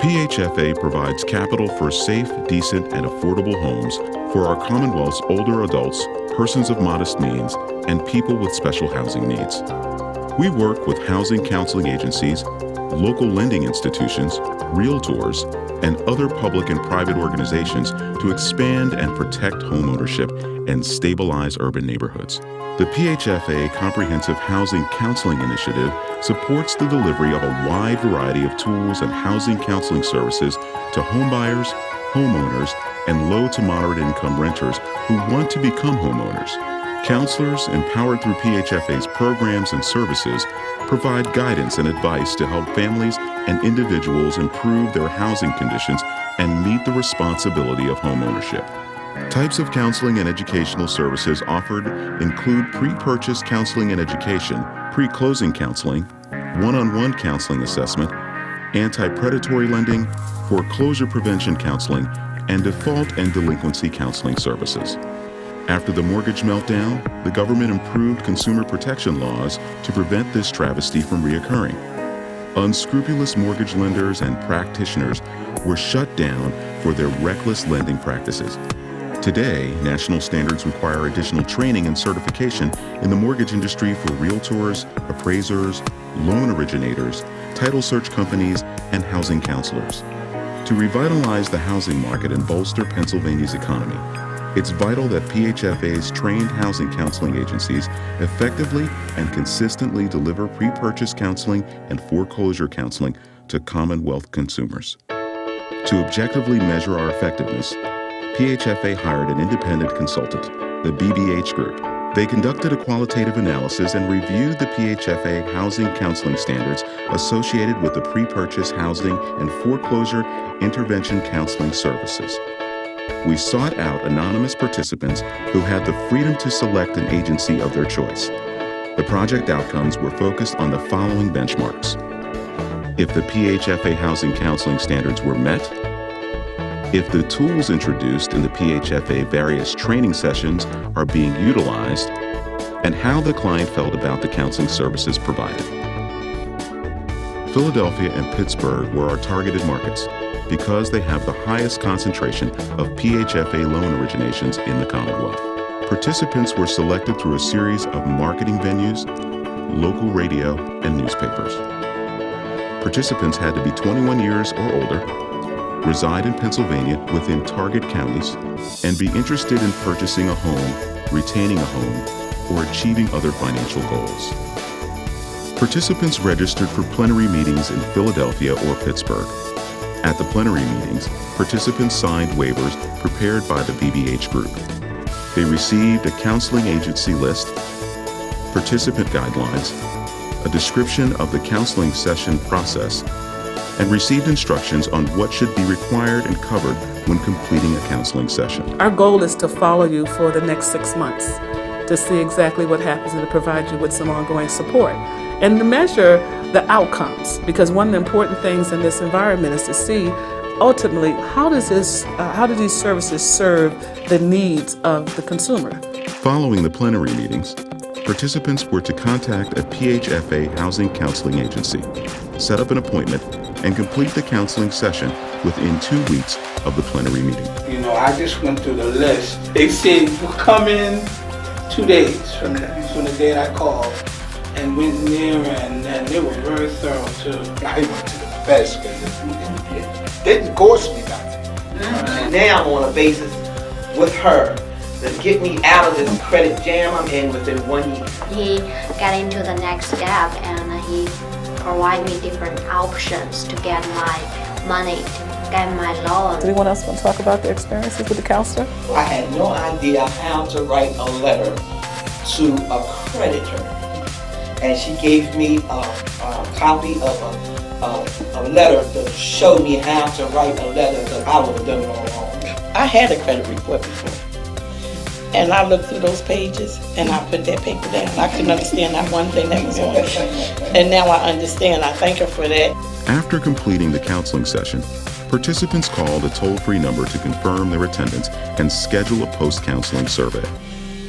PHFA provides capital for safe, decent, and affordable homes for our Commonwealth's older adults, persons of modest means, and people with special housing needs. We work with housing counseling agencies, local lending institutions, realtors, and other public and private organizations to expand and protect homeownership and stabilize urban neighborhoods. The PHFA Comprehensive Housing Counseling Initiative supports the delivery of a wide variety of tools and housing counseling services to homebuyers, homeowners, and low to moderate income renters who want to become homeowners. Counselors, empowered through PHFA's programs and services, provide guidance and advice to help families and individuals improve their housing conditions and meet the responsibility of homeownership. Types of counseling and educational services offered include pre-purchase counseling and education, pre-closing counseling, one-on-one counseling assessment, anti-predatory lending, foreclosure prevention counseling, and default and delinquency counseling services. After the mortgage meltdown, the government improved consumer protection laws to prevent this travesty from reoccurring. Unscrupulous mortgage lenders and practitioners were shut down for their reckless lending practices. Today, national standards require additional training and certification in the mortgage industry for realtors, appraisers, loan originators, title search companies, and housing counselors. To revitalize the housing market and bolster Pennsylvania's economy, it's vital that PHFA's trained housing counseling agencies effectively and consistently deliver pre-purchase counseling and foreclosure counseling to Commonwealth consumers. To objectively measure our effectiveness, PHFA hired an independent consultant, the BBH Group. They conducted a qualitative analysis and reviewed the PHFA housing counseling standards associated with the pre-purchase housing and foreclosure intervention counseling services. We sought out anonymous participants who had the freedom to select an agency of their choice. The project outcomes were focused on the following benchmarks: if the PHFA housing counseling standards were met, if the tools introduced in the PHFA various training sessions are being utilized, and how the client felt about the counseling services provided. Philadelphia and Pittsburgh were our targeted markets because they have the highest concentration of PHFA loan originations in the Commonwealth. Participants were selected through a series of marketing venues, local radio, and newspapers. Participants had to be 21 years or older, reside in Pennsylvania within target counties, and be interested in purchasing a home, retaining a home, or achieving other financial goals. Participants registered for plenary meetings in Philadelphia or Pittsburgh. At the plenary meetings, participants signed waivers prepared by the BBH Group. They received a counseling agency list, participant guidelines, a description of the counseling session process, and received instructions on what should be required and covered when completing a counseling session. Our goal is to follow you for the next 6 months to see exactly what happens and to provide you with some ongoing support and to measure the outcomes, because one of the important things in this environment is to see ultimately how do these services serve the needs of the consumer. Following the plenary meetings, participants were to contact a PHFA housing counseling agency, set up an appointment, and complete the counseling session within 2 weeks of the plenary meeting. You know, I just went through the list. They said you come in 2 days from the day I called, and went in there and they were very thorough too. I went to the best because it didn't cost me nothing. And now I'm on a basis with her to get me out of this credit jam I'm in within 1 year. He got into the next step and he provided me different options to get my money, to get my loan. Does anyone else want to talk about their experiences with the counselor? I had no idea how to write a letter to a creditor. And she gave me a copy of a letter to show me how to write a letter that I would have done it all wrong. I had a credit report before. And I looked through those pages and I put that paper down. I couldn't understand that one thing that was on it. And now I understand. I thank her for that. After completing the counseling session, participants called a toll-free number to confirm their attendance and schedule a post-counseling survey.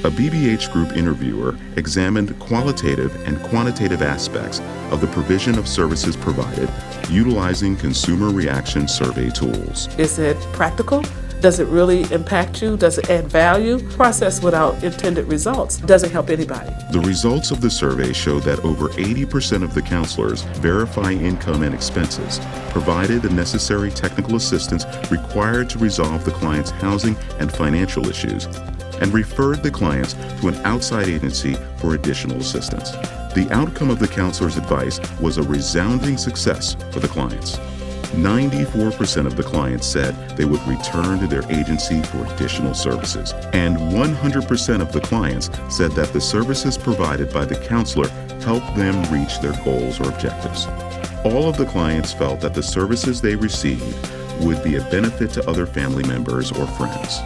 A BBH Group interviewer examined qualitative and quantitative aspects of the provision of services provided utilizing consumer reaction survey tools. Is it practical? Does it really impact you? Does it add value? Process without intended results doesn't help anybody. The results of the survey showed that over 80% of the counselors verify income and expenses, provided the necessary technical assistance required to resolve the client's housing and financial issues, and referred the clients to an outside agency for additional assistance. The outcome of the counselor's advice was a resounding success for the clients. 94% of the clients said they would return to their agency for additional services, and 100% of the clients said that the services provided by the counselor helped them reach their goals or objectives. All of the clients felt that the services they received would be a benefit to other family members or friends.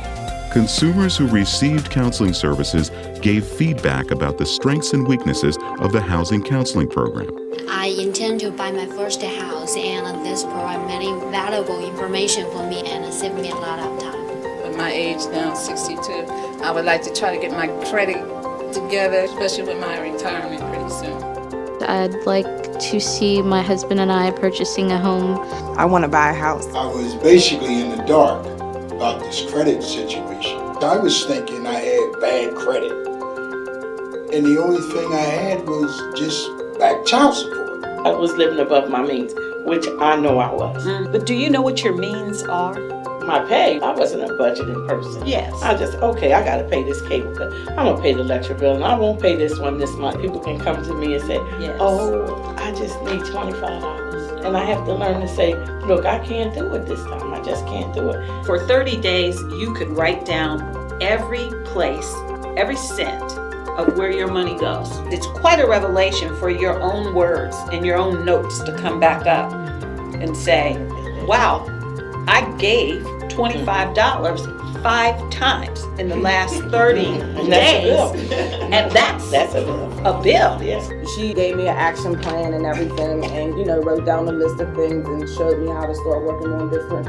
Consumers who received counseling services gave feedback about the strengths and weaknesses of the housing counseling program. I intend to buy my first house, and this provides many valuable information for me and save me a lot of time. At my age now, 62, I would like to try to get my credit together, especially with my retirement pretty soon. I'd like to see my husband and I purchasing a home. I want to buy a house. I was basically in the dark about this credit situation. I was thinking I had bad credit, and the only thing I had was just back child support. I was living above my means, which I know I was. But do you know what your means are? My pay, I wasn't a budgeting person. Yes. I just, okay, I gotta pay this cable bill. I'm gonna pay the electric bill, and I won't pay this one this month. People can come to me and say, Yes. oh, I just need $25. And I have to learn to say, look, I can't do it this time. I just can't do it. For 30 days, you could write down every place, every cent of where your money goes. It's quite a revelation for your own words and your own notes to come back up and say, wow, I gave $25 5 times in the last 30 And days. that's a bill. And that's a bill. a bill. Yes. She gave me an action plan and everything, and wrote down a list of things and showed me how to start working on different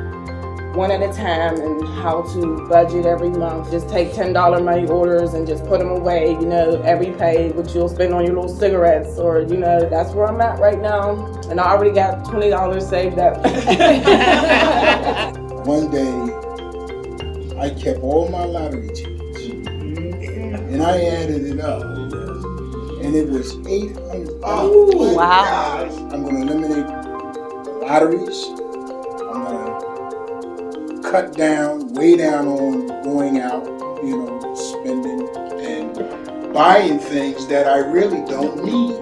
one at a time and how to budget every month. Just take $10 money orders and just put them away, every pay, which you'll spend on your little cigarettes or, that's where I'm at right now. And I already got $20 saved up. One day, I kept all my lottery tickets, and I added it up, and it was $800. Oh, wow. I'm going to eliminate lotteries. I'm going to cut down, way down on going out, spending and buying things that I really don't need.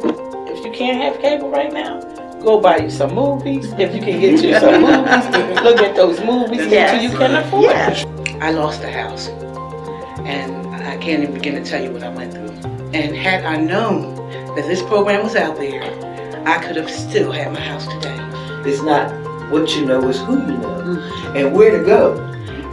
If you can't have cable right now, go buy you some movies. If you can get you some movies, look at those movies until you can afford it. I lost a house, and I can't even begin to tell you what I went through. And had I known that this program was out there, I could have still had my house today. It's not what you know, it's who you know and where to go.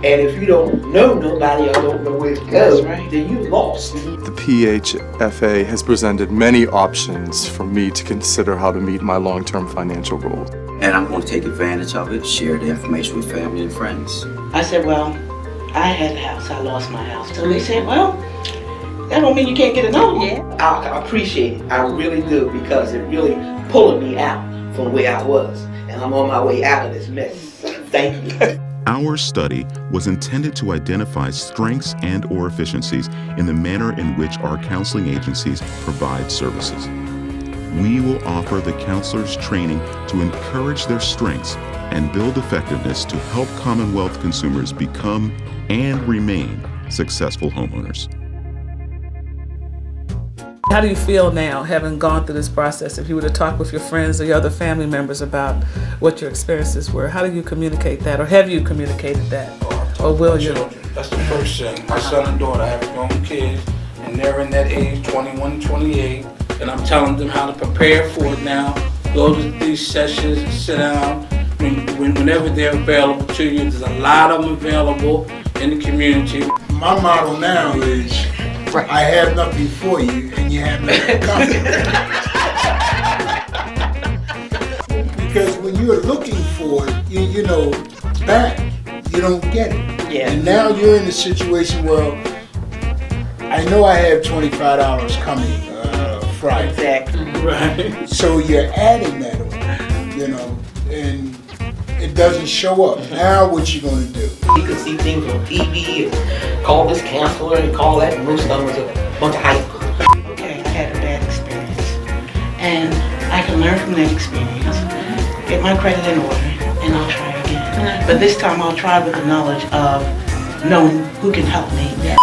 And if you don't know nobody or don't know where to go, then you lost. The PHFA has presented many options for me to consider how to meet my long-term financial goals. And I'm going to take advantage of it, share the information with family and friends. I said, well, I had a house, I lost my house. So they said, well, that don't mean you can't get another one. I appreciate it, I really do, because it really pulling me out from where I was. And I'm on my way out of this mess. Thank you. Our study was intended to identify strengths and/or efficiencies in the manner in which our counseling agencies provide services. We will offer the counselors training to encourage their strengths and build effectiveness to help Commonwealth consumers become and remain successful homeowners. How do you feel now, having gone through this process? If you were to talk with your friends or your other family members about what your experiences were, how do you communicate that, or have you communicated that, or will you? That's the first thing. My son and daughter have grown kids, and they're in that age, 21, 28, and I'm telling them how to prepare for it now. Go to these sessions and sit down whenever they're available to you. There's a lot of them available in the community. My motto now is, I have nothing for you, and you have nothing coming. Because when you're looking for it, you know, back, you don't get it. Yeah. And now you're in a situation where I know I have $25 coming Friday. Exactly. Right. So you're adding that on, you know, and it doesn't show up. Now what you gonna do? You could see things on TV and call this counselor and call that, and most of them was a bunch of hype. Okay, I had a bad experience. And I can learn from that experience, get my credit in order, and I'll try again. But this time I'll try with the knowledge of knowing who can help me.